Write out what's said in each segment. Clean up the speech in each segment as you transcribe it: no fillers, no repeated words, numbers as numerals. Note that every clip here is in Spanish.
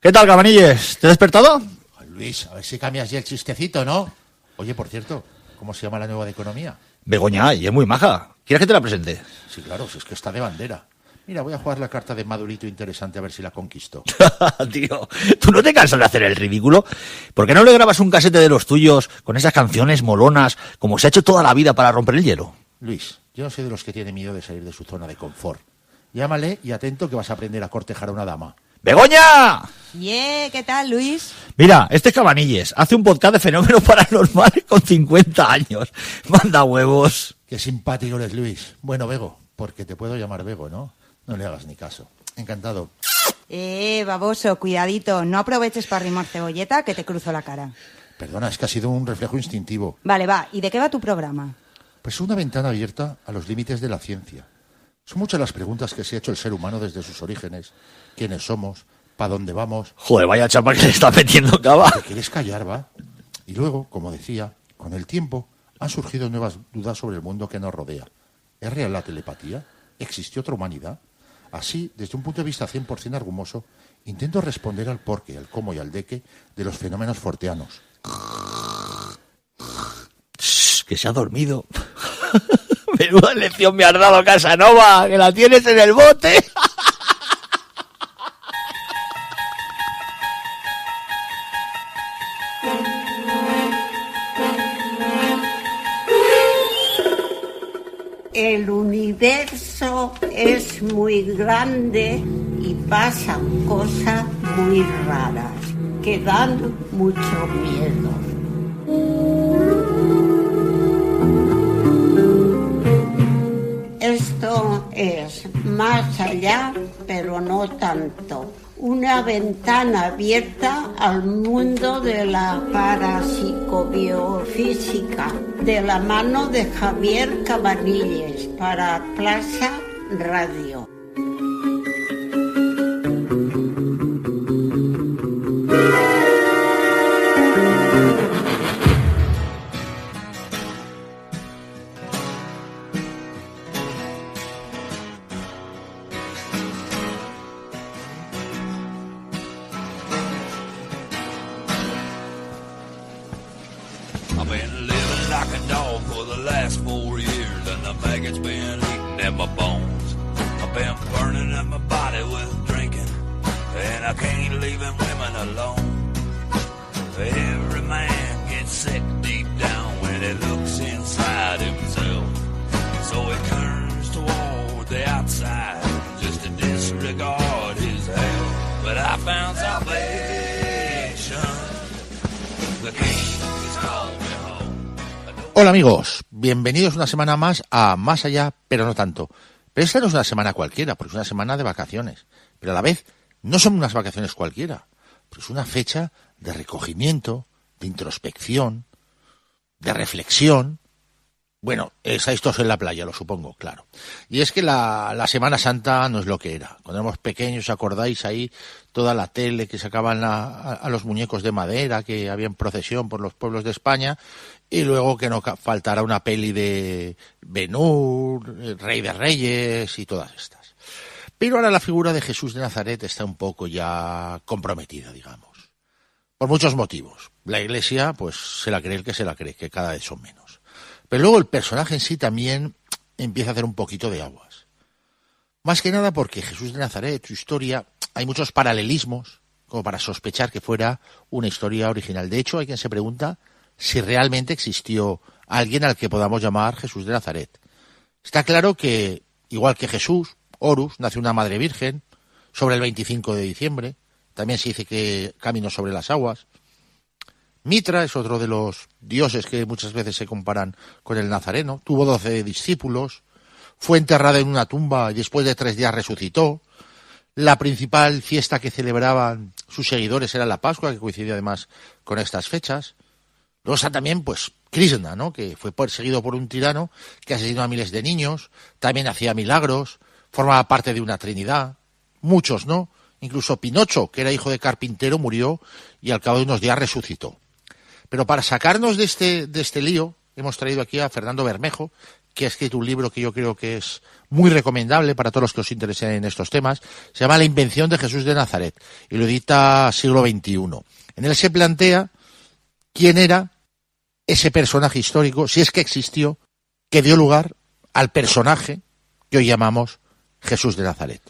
¿Qué tal, Cabanilles? ¿Te has despertado? Luis, a ver si cambias ya el chistecito, ¿no? Oye, por cierto, ¿cómo se llama la nueva de Economía? Begoña, y es muy maja. ¿Quieres que te la presente? Sí, claro, si es que está de bandera. Mira, voy a jugar la carta de Madurito interesante a ver si la conquisto. Tío, ¿tú no te cansas de hacer el ridículo? ¿Por qué no le grabas un casete de los tuyos con esas canciones molonas como se ha hecho toda la vida para romper el hielo? Luis, yo no soy de los que tiene miedo de salir de su zona de confort. Llámale y atento que vas a aprender a cortejar a una dama. ¡Begoña! ¿Qué tal, Luis? Mira, este es Cabanilles. Hace un podcast de fenómenos paranormales con 50 años. Manda huevos. Qué simpático eres, Luis. Bueno, Bego, porque te puedo llamar Bego, ¿no? No le hagas ni caso. Encantado. Baboso, cuidadito. No aproveches para rimar cebolleta que te cruzo la cara. Perdona, es que ha sido un reflejo instintivo. Vale, va. ¿Y de qué va tu programa? Pues una ventana abierta a los límites de la ciencia. Son muchas las preguntas que se ha hecho el ser humano desde sus orígenes. ¿Quiénes somos? ¿Para dónde vamos? Joder, vaya chapa que le está metiendo cava. ¿Te quieres callar, va? Y luego, como decía, con el tiempo han surgido nuevas dudas sobre el mundo que nos rodea. ¿Es real la telepatía? ¿Existe otra humanidad? Así, desde un punto de vista 100% argumoso, intento responder al porqué, al cómo y al de qué de los fenómenos forteanos. Que se ha dormido. Menuda lección me has dado, Casanova, que la tienes en el bote. El universo es muy grande y pasan cosas muy raras que dan mucho miedo. Esto es más allá, pero no tanto. Una ventana abierta al mundo de la parapsicobiofísica, de la mano de Javier Cabanilles, para Plaza Radio. I've been living like a dog for the last 4 years, and the maggots been eating at my bones. I've been burning up my body with drinking, and I can't leave them women alone. Every man gets sick deep down when he looks inside himself, so he turns toward the outside just to disregard his health. But I found salvation. The King is called. Hola amigos, bienvenidos una semana más a Más Allá, pero no tanto. Pero esta no es una semana cualquiera, porque es una semana de vacaciones. Pero a la vez no son unas vacaciones cualquiera, porque es una fecha de recogimiento, de introspección, de reflexión. Bueno, esto es en la playa, lo supongo, claro. Y es que la Semana Santa no es lo que era. Cuando éramos pequeños, ¿acordáis ahí toda la tele que sacaban a los muñecos de madera que había en procesión por los pueblos de España? Y luego que no faltara una peli de Ben-Hur, el Rey de Reyes y todas estas. Pero ahora la figura de Jesús de Nazaret está un poco ya comprometida, digamos. Por muchos motivos. La Iglesia, pues, se la cree el que se la cree, que cada vez son menos. Pero luego el personaje en sí también empieza a hacer un poquito de aguas. Más que nada porque Jesús de Nazaret, su historia, hay muchos paralelismos como para sospechar que fuera una historia original. De hecho, hay quien se pregunta si realmente existió alguien al que podamos llamar Jesús de Nazaret. Está claro que, igual que Jesús, Horus, nació una madre virgen sobre el 25 de diciembre. También se dice que caminó sobre las aguas. Mitra es otro de los dioses que muchas veces se comparan con el Nazareno. Tuvo 12 discípulos. Fue enterrado en una tumba y después de 3 días resucitó. La principal fiesta que celebraban sus seguidores era la Pascua, que coincide además con estas fechas. Luego está también, pues, Krishna, ¿no?, que fue perseguido por un tirano que asesinó a miles de niños. También hacía milagros. Formaba parte de una trinidad. Muchos, ¿no? Incluso Pinocho, que era hijo de carpintero, murió y al cabo de unos días resucitó. Pero para sacarnos de este lío, hemos traído aquí a Fernando Bermejo, que ha escrito un libro que yo creo que es muy recomendable para todos los que os interesen en estos temas. Se llama La invención de Jesús de Nazaret y lo edita Siglo XXI. En él se plantea quién era ese personaje histórico, si es que existió, que dio lugar al personaje que hoy llamamos Jesús de Nazaret.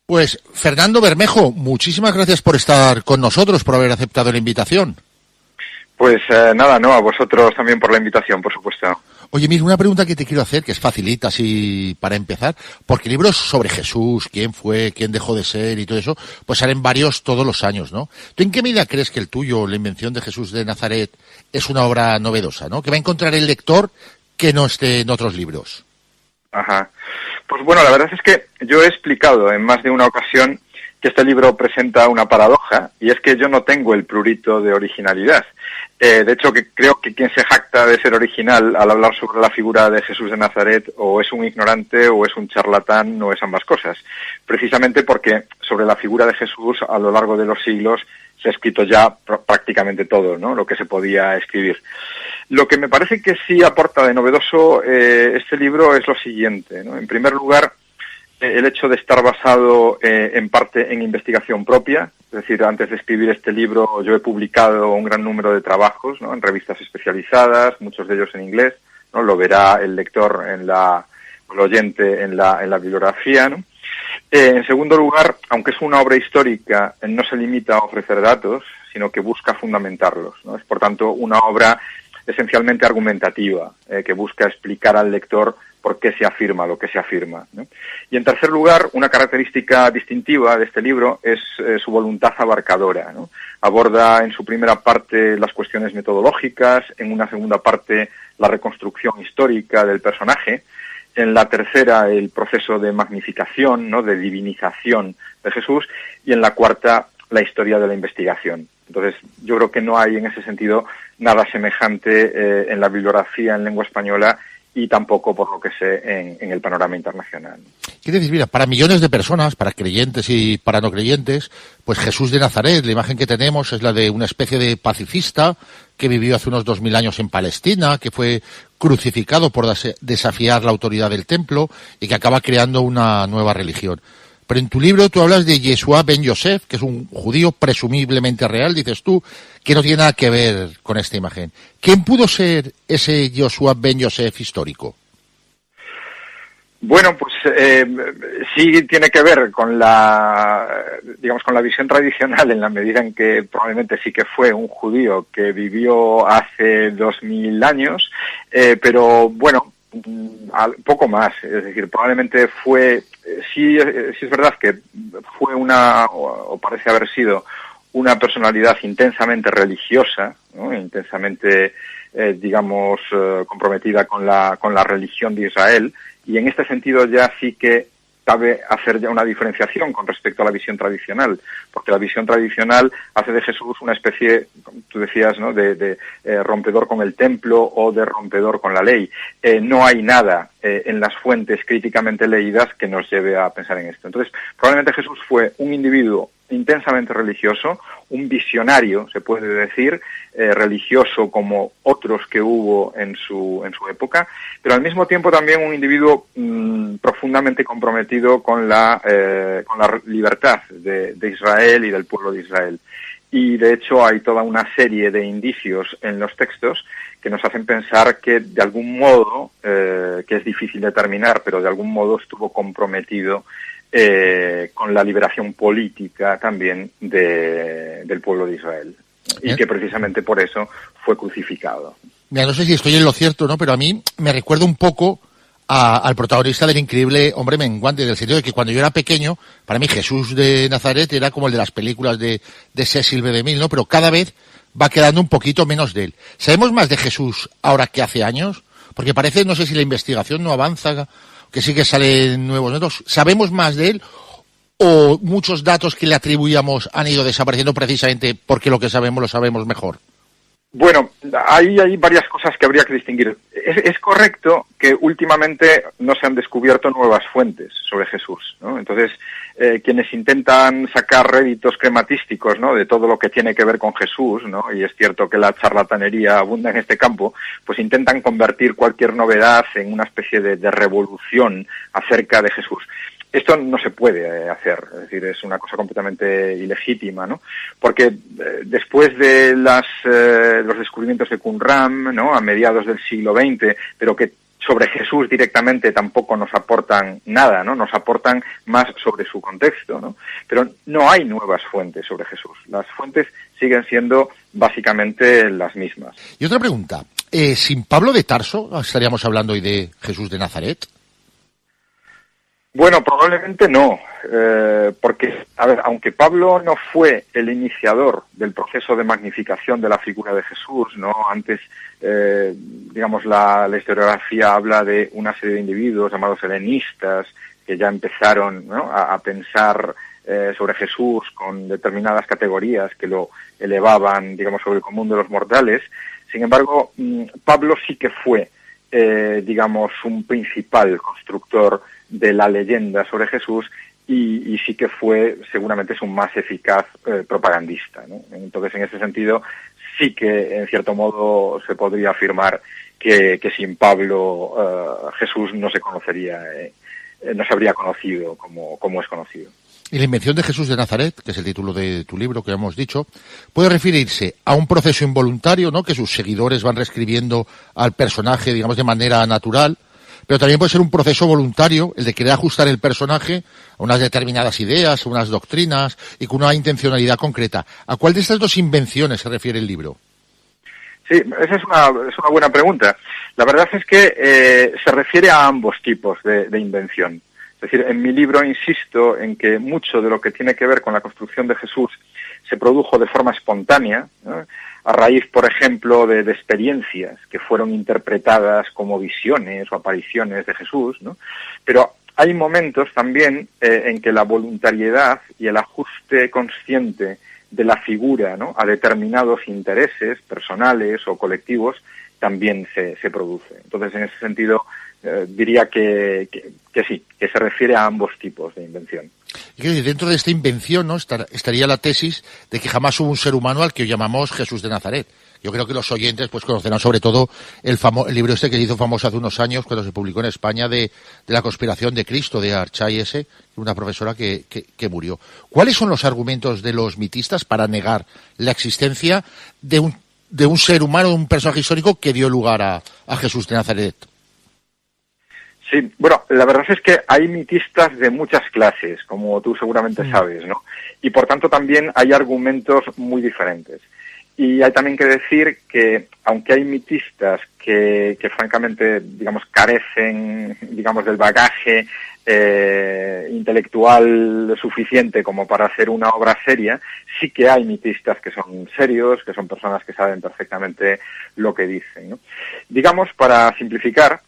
Pues Fernando Bermejo, muchísimas gracias por estar con nosotros, por haber aceptado la invitación. Pues nada, no, a vosotros también por la invitación, por supuesto. Oye, mira, una pregunta que te quiero hacer, que es facilita así para empezar, porque libros sobre Jesús, quién fue, quién dejó de ser y todo eso, pues salen varios todos los años, ¿no? ¿Tú en qué medida crees que el tuyo, La invención de Jesús de Nazaret, es una obra novedosa, ¿no? Que va a encontrar el lector que no esté en otros libros. Ajá. Pues bueno, la verdad es que yo he explicado en más de una ocasión que este libro presenta una paradoja, y es que yo no tengo el prurito de originalidad. De hecho, que creo que quien se jacta de ser original al hablar sobre la figura de Jesús de Nazaret o es un ignorante o es un charlatán o es ambas cosas. Precisamente porque sobre la figura de Jesús a lo largo de los siglos se ha escrito ya prácticamente todo, ¿no? Lo que se podía escribir. Lo que me parece que sí aporta de novedoso este libro es lo siguiente, ¿no? En primer lugar, el hecho de estar basado en parte en investigación propia, es decir, antes de escribir este libro yo he publicado un gran número de trabajos, ¿no? En revistas especializadas, muchos de ellos en inglés, ¿no? Lo verá el lector el oyente en la bibliografía, ¿no? En segundo lugar, aunque es una obra histórica, no se limita a ofrecer datos, sino que busca fundamentarlos, ¿no? Es por tanto una obra esencialmente argumentativa, que busca explicar al lector por qué se afirma lo que se afirma, ¿no? Y en tercer lugar, una característica distintiva de este libro es su voluntad abarcadora, ¿no? Aborda en su primera parte las cuestiones metodológicas, en una segunda parte la reconstrucción histórica del personaje, en la tercera el proceso de magnificación, ¿no? De divinización de Jesús, y en la cuarta la historia de la investigación. Entonces, yo creo que no hay en ese sentido nada semejante en la bibliografía en lengua española y tampoco, por lo que sé, en el panorama internacional. Quiere decir, mira, para millones de personas, para creyentes y para no creyentes, pues Jesús de Nazaret, la imagen que tenemos es la de una especie de pacifista que vivió hace unos 2000 años en Palestina, que fue crucificado por desafiar la autoridad del templo y que acaba creando una nueva religión. Pero en tu libro tú hablas de Yeshua ben Yosef, que es un judío presumiblemente real, dices tú, que no tiene nada que ver con esta imagen. ¿Quién pudo ser ese Yeshua ben Yosef histórico? Bueno, pues sí tiene que ver con la visión tradicional, en la medida en que probablemente sí que fue un judío que vivió hace 2000 años, pero bueno, poco más. Es decir, probablemente fue, sí es verdad que fue o parece haber sido una personalidad intensamente religiosa, ¿no? Intensamente, comprometida con la religión de Israel, y en este sentido ya sí que cabe hacer ya una diferenciación con respecto a la visión tradicional, porque la visión tradicional hace de Jesús una especie, como tú decías, ¿no? de rompedor con el templo o de rompedor con la ley. No hay nada en las fuentes críticamente leídas que nos lleve a pensar en esto. Entonces, probablemente Jesús fue un individuo intensamente religioso, un visionario, se puede decir, religioso como otros que hubo en su época, pero al mismo tiempo también un individuo profundamente comprometido con la libertad de Israel y del pueblo de Israel. Y de hecho hay toda una serie de indicios en los textos que nos hacen pensar que de algún modo, que es difícil determinar, pero de algún modo estuvo comprometido con la liberación política también del pueblo de Israel, y que precisamente por eso fue crucificado. Mira, no sé si estoy en lo cierto, ¿no? Pero a mí me recuerda un poco al protagonista del increíble Hombre Menguante, en el sentido de que cuando yo era pequeño, para mí Jesús de Nazaret era como el de las películas de Cecil B. DeMille, ¿no? Pero cada vez va quedando un poquito menos de él. ¿Sabemos más de Jesús ahora que hace años? Porque parece, no sé si la investigación no avanza, que sí que salen nuevos datos. ¿Sabemos más de él o muchos datos que le atribuíamos han ido desapareciendo precisamente porque lo que sabemos lo sabemos mejor? Bueno, hay varias cosas que habría que distinguir. Es correcto que últimamente no se han descubierto nuevas fuentes sobre Jesús, ¿no? Entonces, quienes intentan sacar réditos crematísticos, ¿no?, de todo lo que tiene que ver con Jesús, ¿no?, y es cierto que la charlatanería abunda en este campo, pues intentan convertir cualquier novedad en una especie de revolución acerca de Jesús. Esto no se puede hacer, es decir, es una cosa completamente ilegítima, ¿no? Porque después de los descubrimientos de Qumran, ¿no?, a mediados del siglo XX, pero que sobre Jesús directamente tampoco nos aportan nada, ¿no? Nos aportan más sobre su contexto, ¿no? Pero no hay nuevas fuentes sobre Jesús. Las fuentes siguen siendo básicamente las mismas. Y otra pregunta, ¿sin Pablo de Tarso estaríamos hablando hoy de Jesús de Nazaret? Bueno, probablemente no, porque, a ver, aunque Pablo no fue el iniciador del proceso de magnificación de la figura de Jesús, ¿no? Antes, digamos, la historiografía habla de una serie de individuos llamados helenistas que ya empezaron, ¿no?, a pensar sobre Jesús con determinadas categorías que lo elevaban, digamos, sobre el común de los mortales. Sin embargo, Pablo sí que fue, digamos, un principal constructor de la leyenda sobre Jesús y sí que fue, seguramente es un más eficaz propagandista, ¿no? Entonces, en ese sentido, sí que, en cierto modo, se podría afirmar que sin Pablo Jesús no se conocería, no se habría conocido como es conocido. Y la invención de Jesús de Nazaret, que es el título de tu libro que hemos dicho, puede referirse a un proceso involuntario, ¿no?, que sus seguidores van reescribiendo al personaje, digamos, de manera natural, pero también puede ser un proceso voluntario, el de querer ajustar el personaje a unas determinadas ideas, a unas doctrinas y con una intencionalidad concreta. ¿A cuál de estas dos invenciones se refiere el libro? Sí, esa es una buena pregunta. La verdad es que se refiere a ambos tipos de invención. Es decir, en mi libro insisto en que mucho de lo que tiene que ver con la construcción de Jesús se produjo de forma espontánea, ¿no?, a raíz, por ejemplo, de experiencias que fueron interpretadas como visiones o apariciones de Jesús, ¿no? Pero hay momentos también en que la voluntariedad y el ajuste consciente de la figura, ¿no?, a determinados intereses personales o colectivos también se produce. Entonces, en ese sentido, diría que sí, que se refiere a ambos tipos de invención. Y dentro de esta invención, ¿no?, estaría la tesis de que jamás hubo un ser humano al que hoy llamamos Jesús de Nazaret. Yo creo que los oyentes pues conocerán sobre todo el libro este que se hizo famoso hace unos años cuando se publicó en España de la conspiración de Cristo, de Archai, una profesora que murió. ¿Cuáles son los argumentos de los mitistas para negar la existencia de un ser humano, de un personaje histórico que dio lugar a Jesús de Nazaret? Sí, bueno, la verdad es que hay mitistas de muchas clases, como tú seguramente sabes, ¿no? Y por tanto también hay argumentos muy diferentes. Y hay también que decir que, aunque hay mitistas que francamente, digamos, carecen, digamos, del bagaje intelectual suficiente como para hacer una obra seria, sí que hay mitistas que son serios, que son personas que saben perfectamente lo que dicen, ¿no? Digamos, para simplificar,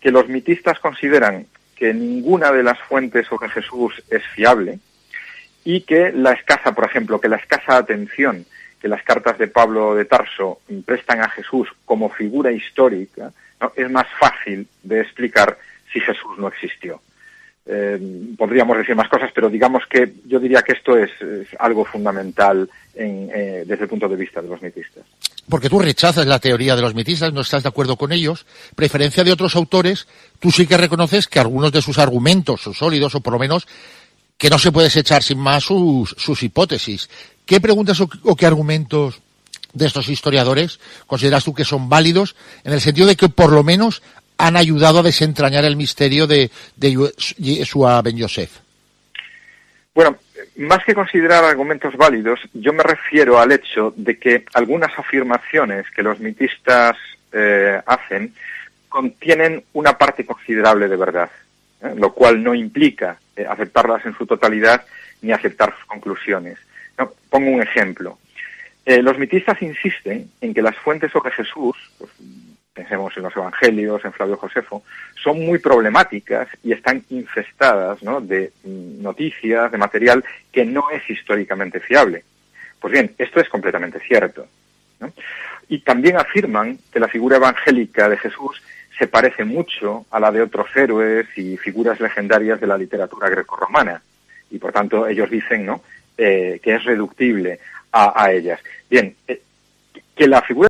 que los mitistas consideran que ninguna de las fuentes sobre Jesús es fiable y que la escasa atención que las cartas de Pablo de Tarso prestan a Jesús como figura histórica, ¿no?, es más fácil de explicar si Jesús no existió. Podríamos decir más cosas, pero digamos que yo diría que esto es algo fundamental desde el punto de vista de los mitistas. Porque tú rechazas la teoría de los mitistas, no estás de acuerdo con ellos, preferencia de otros autores, tú sí que reconoces que algunos de sus argumentos son sólidos, o por lo menos que no se puede desechar sin más sus hipótesis. ¿Qué preguntas o qué argumentos de estos historiadores consideras tú que son válidos, en el sentido de que por lo menos han ayudado a desentrañar el misterio de Yeshua ben Yosef? Bueno, más que considerar argumentos válidos, yo me refiero al hecho de que algunas afirmaciones que los mitistas hacen contienen una parte considerable de verdad, lo cual no implica aceptarlas en su totalidad ni aceptar sus conclusiones, ¿no? Pongo un ejemplo. Los mitistas insisten en que las fuentes sobre Jesús, pues, pensemos en los evangelios, en Flavio Josefo, son muy problemáticas y están infestadas, ¿no?, de noticias, de material que no es históricamente fiable. Pues bien, esto es completamente cierto, ¿no? Y también afirman que la figura evangélica de Jesús se parece mucho a la de otros héroes y figuras legendarias de la literatura grecorromana. Y por tanto ellos dicen, ¿no?, que es reductible a ellas. Bien, que la figura